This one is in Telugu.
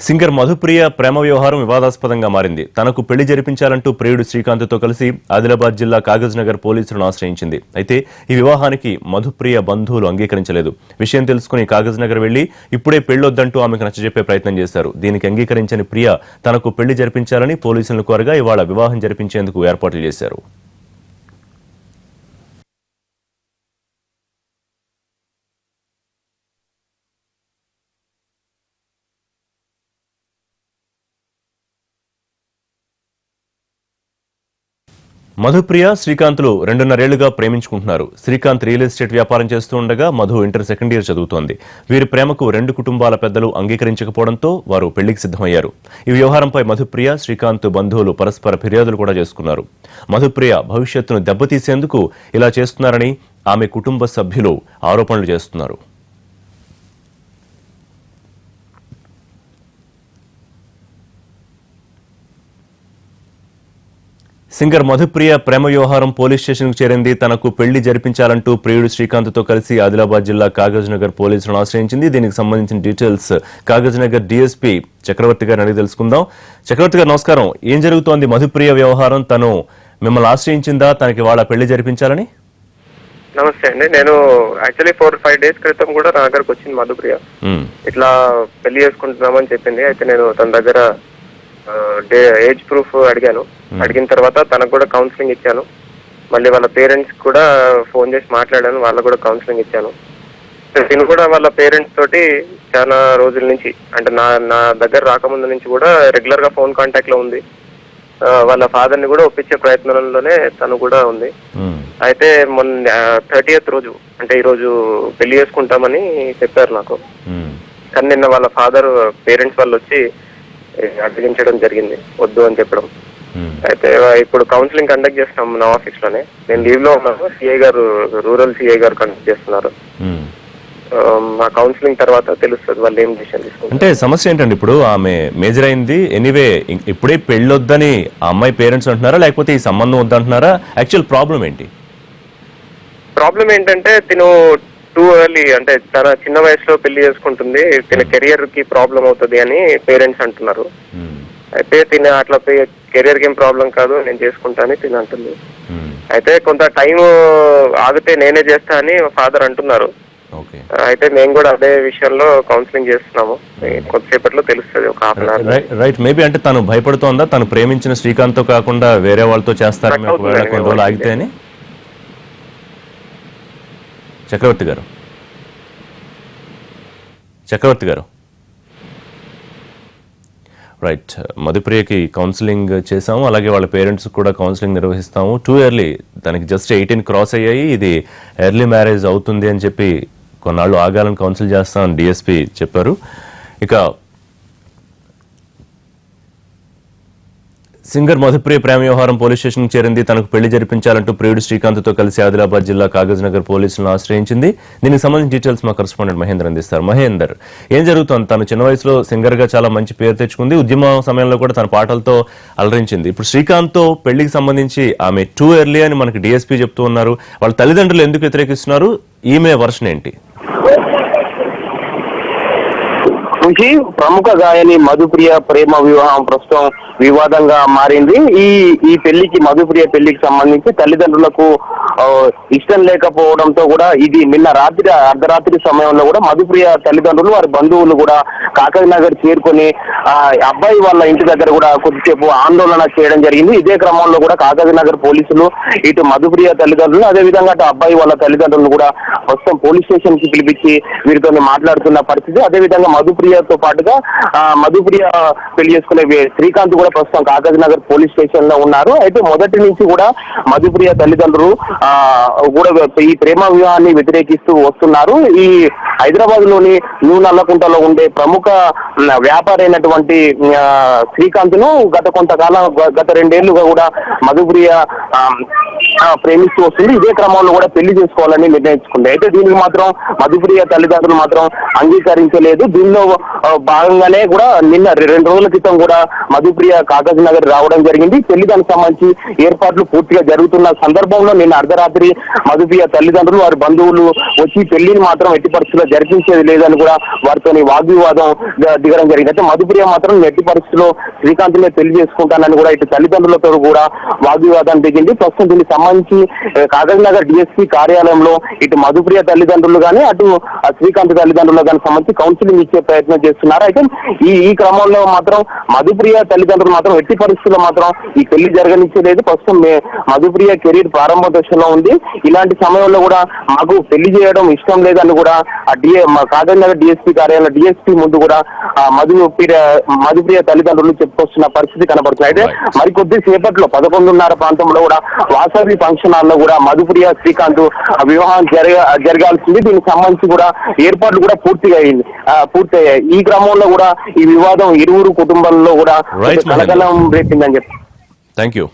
సింగర్ మధుప్రియ ప్రేమ వ్యవహారం వివాదాస్పదంగా మారింది. తనకు పెళ్లి జరిపించాలంటూ ప్రియుడు శ్రీకాంత్తో కలిసి ఆదిలాబాద్ జిల్లా కాగజ్ నగర్ పోలీసులను ఆశ్రయించింది. అయితే ఈ వివాహానికి మధుప్రియ బంధువులు అంగీకరించలేదు. విషయం తెలుసుకుని కాగజ్ నగర్ వెళ్లి ఇప్పుడే పెళ్లొద్దంటూ ఆమెకు నచ్చజెప్పే ప్రయత్నం చేశారు. దీనికి అంగీకరించని ప్రియ తనకు పెళ్లి జరిపించాలని పోలీసులను కోరగా ఇవాళ వివాహం జరిపించేందుకు ఏర్పాట్లు చేశారు. మధుప్రియ శ్రీకాంత్లు 2.5 ఏళ్లుగా ప్రేమించుకుంటున్నారు. శ్రీకాంత్ రియల్ ఎస్టేట్ వ్యాపారం చేస్తూ ఉండగా మధు ఇంటర్ సెకండ్ ఇయర్ చదువుతోంది. వీరి ప్రేమకు 2 కుటుంబాల పెద్దలు అంగీకరించకపోవడంతో వారు పెళ్లికి సిద్ధమయ్యారు. ఈ వ్యవహారంపై మధుప్రియ శ్రీకాంత్ బంధువులు పరస్పర ఫిర్యాదులు కూడా చేసుకున్నారు. మధుప్రియ భవిష్యత్తును దెబ్బతీసేందుకు ఇలా చేస్తున్నారని ఆమె కుటుంబ సభ్యులు ఆరోపణలు చేస్తున్నారు. సింగర్ మధుప్రియ ప్రేమ వ్యవహారం పోలీస్ స్టేషన్కు చేరింది. తనకు పెళ్లి జరిపించాలంటూ ప్రియుడు శ్రీకాంత్తో కలిసి ఆదిలాబాద్ జిల్లా కాగజ్ నగర్ పోలీసులను ఆశ్రయించింది. దీనికి సంబంధించిన డీటెయిల్స్ కాగజ్ నగర్ డీఎస్పీ చక్రవర్తి గారిని అడిగి తెలుసుకుందాం. చక్రవర్తి గారు నమస్కారం. ఏం జరుగుతోంది మధుప్రియ వ్యవహారం? తను మిమ్మల్ని ఆశ్రయించిందా తనకి వాళ్ళ పెళ్లి జరిపించాలని? నమస్తే అండి. నేను యాక్చువల్లీ 4-5 డేస్ క్రితం కూడా నా దగ్గరకు వచ్చింది మధుప్రియ. ఇట్లా పెళ్లి చేసుకుంటున్నామని చెప్పింది. అయితే నేను తన దగ్గర ఏజ్ ప్రూఫ్ అడిగాను. అడిగిన తర్వాత తనకు కూడా కౌన్సిలింగ్ ఇచ్చాను. మళ్ళీ వాళ్ళ పేరెంట్స్ కూడా ఫోన్ చేసి మాట్లాడాను. వాళ్ళకు కూడా కౌన్సిలింగ్ ఇచ్చాను. నేను కూడా వాళ్ళ పేరెంట్స్ తోటి చాలా రోజుల నుంచి, అంటే నా దగ్గర రాకముందు నుంచి కూడా రెగ్యులర్ గా ఫోన్ కాంటాక్ట్ లో ఉంది. వాళ్ళ ఫాదర్ ని కూడా ఒప్పించే ప్రయత్నంలోనే తను కూడా ఉంది. అయితే మొన్న 30th రోజు, అంటే ఈ రోజు పెళ్లి చేసుకుంటామని చెప్పారు నాకు. కానీ నిన్న వాళ్ళ ఫాదర్ పేరెంట్స్ వాళ్ళు వచ్చి అడ్డగించడం జరిగింది, వద్దు అని చెప్పడం. అయితే ఇప్పుడు కౌన్సిలింగ్ కండక్ట్ చేస్తాం నా ఆఫీస్ లోనే. నేను లీవ్ లో ఉన్నాను. సిఐ గారు, రూరల్ సిఐ గారు కండక్ట్ చేస్తున్నారు. మా కౌన్సిలింగ్ తర్వాత తెలుస్తుంది వాళ్ళు ఏం డిసిషన్ తీసుకుంటారు. అంటే సమస్య ఏంటండి? ఇప్పుడు ఆమె మేజర్ అయింది, ఎనీవే ఇప్పుడే పెళ్ళొద్దని ఆ అమ్మాయి పేరెంట్స్ అంటున్నారా, లేకపోతే ఈ సంబంధం వద్దంటున్నారా? యాక్చువల్ ప్రాబ్లం ఏంటి? ప్రాబ్లం ఏంటంటే తిను టూ ఎర్లీ, అంటే తన చిన్న వయసులో పెళ్లి చేసుకుంటుంది, తిన కెరియర్ కి ప్రాబ్లం అవుతుంది అని పేరెంట్స్ అంటున్నారు. అయితే తిన అట్లా కెరియర్ కి ఏం ప్రాబ్లం కాదు, నేను చేసుకుంటా అని తిన అంటుంది. అయితే కొంత టైం ఆగితే నేనే చేస్తా అని ఫాదర్ అంటున్నారు. అయితే మేము కూడా అదే విషయంలో కౌన్సిలింగ్ చేస్తున్నాము. కొద్దిసేపట్లో తెలుస్తుంది, ఒక half an hour. Right. Maybe అంటే తను భయపడుతోందా తను ప్రేమించిన శ్రీకాంత్ తో కాకుండా వేరే వాళ్ళతో చేస్తారని ఒకవేళ కొన్ని రోజులు ఆగితే అని? చక్రవర్తి గారు రైట్. మధుప్రియకి కౌన్సిలింగ్ చేసాము, అలాగే వాళ్ళ పేరెంట్స్ కూడా కౌన్సిలింగ్ నిర్వహిస్తాము. టూ ఎర్లీ, తనకి జస్ట్ 18 క్రాస్ అయ్యాయి, ఇది ఎర్లీ మ్యారేజ్ అవుతుంది అని చెప్పి కొన్నాళ్ళు ఆగాలని కౌన్సిల్ చేస్తామని డిఎస్పీ చెప్పారు. ఇక సింగర్ మధుప్రియ ప్రేమ వ్యవహారం పోలీస్ స్టేషన్ చేరింది. తనకు పెళ్లి జరిపించాలంటూ ప్రియుడు శ్రీకాంత్తో కలిసి ఆదిలాబాద్ జిల్లా కాగజ్ నగర్ పోలీసులను ఆశ్రయించింది. దీనికి సంబంధించిన డీటెయిల్స్ మా కరెస్పాండెంట్ మహేందర్ అందిస్తారు. మహేందర్, ఏం జరుగుతోంది? తను చిన్న వయసులో సింగర్ గా చాలా మంచి పేరు తెచ్చుకుంది. ఉద్యమ సమయంలో కూడా తన పాటలతో అలరించింది. ఇప్పుడు శ్రీకాంత్తో పెళ్లికి సంబంధించి ఆమె టూ ఎర్లీ అని మనకి డిఎస్పీ చెప్తూ ఉన్నారు. వాళ్ళ తల్లిదండ్రులు ఎందుకు వ్యతిరేకిస్తున్నారు? ఈమె వర్షన్ ఏంటి? ప్రముఖ గాయని మధుప్రియ ప్రేమ వివాహం ప్రస్తుతం వివాదంగా మారింది. ఈ పెళ్లికి, మధుప్రియ పెళ్లికి సంబంధించి తల్లిదండ్రులకు ఇష్టం లేకపోవడంతో కూడా ఇది నిన్న రాత్రి అర్ధరాత్రి సమయంలో కూడా మధుప్రియ తల్లిదండ్రులు, వారి బంధువులు కూడా కాకజ్ నగర్ చేరుకొని అబ్బాయి వాళ్ళ ఇంటి దగ్గర కూడా కొద్దిసేపు ఆందోళన చేయడం జరిగింది. ఇదే క్రమంలో కూడా కాకజ్ నగర్ పోలీసులు ఇటు మధుప్రియ తల్లిదండ్రులు, అదేవిధంగా అటు అబ్బాయి వాళ్ళ తల్లిదండ్రులను కూడా ప్రస్తుతం పోలీస్ స్టేషన్ కి పిలిపించి వీరితో మాట్లాడుతున్న పరిస్థితి. అదేవిధంగా మధుప్రియతో పాటుగా మధుప్రియ పెళ్లి చేసుకునే శ్రీకాంత్ కూడా ప్రస్తుతం కాగజ్ నగర్ పోలీస్ స్టేషన్ లో ఉన్నారు. అయితే మొదటి నుంచి కూడా మధుప్రియ తల్లిదండ్రులు కూడా ఈ ప్రేమ వివాహాన్ని వ్యతిరేకిస్తూ వస్తున్నారు. ఈ హైదరాబాద్ లోని న్యూ నల్లకుంటలో ఉండే ప్రముఖ వ్యాపారి అయినటువంటి శ్రీకాంత్ ను గత 2 ఏళ్లుగా కూడా మధుప్రియ ప్రేమిస్తూ వస్తుంది. ఇదే క్రమంలో కూడా పెళ్లి చేసుకోవాలని నిర్ణయించుకుంది. అయితే దీనికి మాత్రం మధుప్రియ తల్లిదండ్రులు మాత్రం అంగీకరించలేదు. దీనిలో భాగంగానే కూడా నిన్న 2 రోజుల క్రితం కూడా మధుప్రియ కాగజ్ నగర్ రావడం జరిగింది. పెళ్లి దానికి సంబంధించి ఏర్పాట్లు పూర్తిగా జరుగుతున్న సందర్భంలో నిన్న అర్ధరాత్రి మధుప్రియ తల్లిదండ్రులు వారి బంధువులు వచ్చి పెళ్లిని మాత్రం ఎట్టి పరిస్థితుల్లో జరిపించేది లేదని కూడా వారితో వాగ్వివాదం దిగడం జరిగింది. అయితే మధుప్రియ మాత్రం ఎట్టి పరిస్థితుల్లో శ్రీకాంత్నే పెళ్లి చేసుకుంటానని కూడా ఇటు తల్లిదండ్రులతో కూడా వాగ్వివాదం దిగింది. ప్రస్తుతం దీనికి సంబంధించి కాగజ్ నగర్ డిఎస్పీ కార్యాలయంలో ఇటు మధుప్రియ తల్లిదండ్రులు కానీ అటు శ్రీకాంత్ తల్లిదండ్రులు కానీ సంబంధించి కౌన్సిలింగ్ ఇచ్చే ప్రయత్నం చేస్తున్నారు. అయితే ఈ క్రమంలో మాత్రం మధుప్రియ తల్లిదండ్రులు మాత్రం ఎట్టి పరిస్థితుల్లో మాత్రం ఈ పెళ్లి జరగనిచ్చేలేదు. ప్రస్తుతం మధుప్రియ కెరీర్ ప్రారంభ దశలో ఉంది. ఇలాంటి సమయంలో కూడా మాకు పెళ్లి చేయడం ఇష్టం లేదని కూడా కాగజ్ నగర్ డిఎస్పీ కార్యాలయంలో డిఎస్పీ ముందు కూడా మధుప్రియ తల్లిదండ్రులు చెప్పుకొస్తున్న పరిస్థితి కనబడుతుంది. అయితే మరికొద్ది సేపట్లో 11:30 ప్రాంతంలో కూడా వాసవి ఫంక్షన్ హాల్లో కూడా మధుప్రియ శ్రీకాంత్ వివాహం జరగాల్సింది. దీనికి సంబంధించి కూడా ఏర్పాట్లు కూడా పూర్తయ్యాయి. ఈ క్రమంలో కూడా ఈ వివాదం ఇరువురు కుటుంబాల్లో కూడా కలకలం రేపిందని చెప్పి. Thank you.